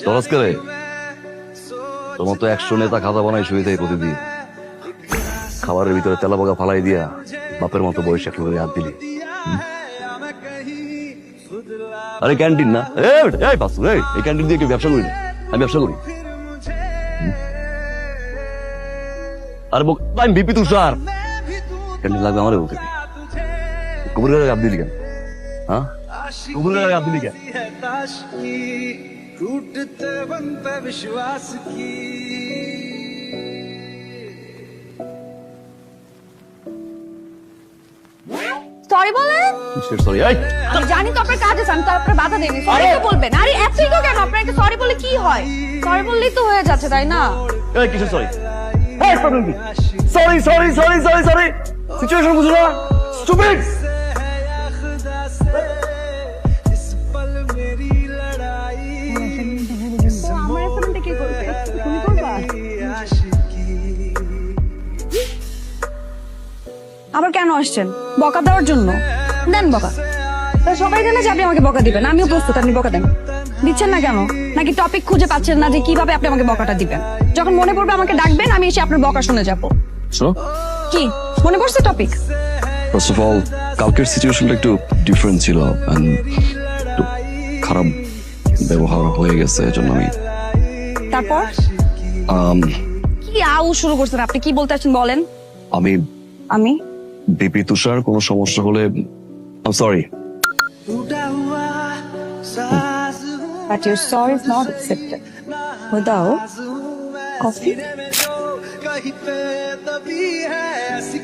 সহজ করে তোমার তো 100 নেতা খাতা বানাই শুয়ে থাকে প্রতিদিন, খাবারের ভিতরে তেলা পোকা ফালাই দিয়া বাপের মতো বয়স এক করে হাত দিলি। আরে ক্যান্টিন না, এই বাসু, এই ক্যান্টিন দিয়ে কেউ ব্যবসা করি না, আমি ব্যবসা করি। আরে আমি বিপি তুষার, ক্যান্টিন লাগবে আমার বুকে। কুকুর গায়ে হাত দিলি কেন? হ্যাঁ, কুকুর গায়ে হাত দিলি কেন? टूटते बन पे विश्वास की সরি বলেন। সরি, আমি জানি তো আপনার কাজ আছে, আমি তো আপনার বাধা দেইনি। সরি তো বলবেন। আরে এত ইগো কেন? আপনাকে সরি বলে কি হয়? সরি বললেই তো হয়ে যাচ্ছে, তাই না? এই কিসের সরি? এই প্রবলেম কি? Sorry sorry sorry sorry sorry, situation বুঝো না? স্টুপিড। इस पल मेरी लड़ाई আমার এখানে কি করবে? তুমি করবা? आशिकी আবার কেন আসছেন? বকা দেওয়ার জন্য? দেন বকা। তা সবাই জানে যে আপনি আমাকে বকা দিবেন, আমিও প্রস্তুত, আপনি বকা দেন। দিচ্ছেন না কেন? নাকি টপিক খুঁজে পাচ্ছেন না যে কিভাবে আপনি আমাকে বকাটা দিবেন? যখন মনে পড়বে আমাকে ডাকবেন, আমি এসে আপনার বকা শুনে যাবো। শোনো, কি মনে পড়ছে টপিক? ফার্স্ট অফ অল কালকের সিচুয়েশনটা একটু ডিফারেন্ট ছিল, and একটু খারাপ ব্যবহার হয়ে গেছে, এজন্য তারপর কি আউ শুরু করছেন? আপনি কি বলতে চাচ্ছেন বলেন। আমি আমি বিপি তুষার কোনো সমস্যা হলে সরি, टूटा हुआ साज हूँ but your sorry is not accepted without मैं কফি। सीने में जो कहीं पे दबी है ऐसी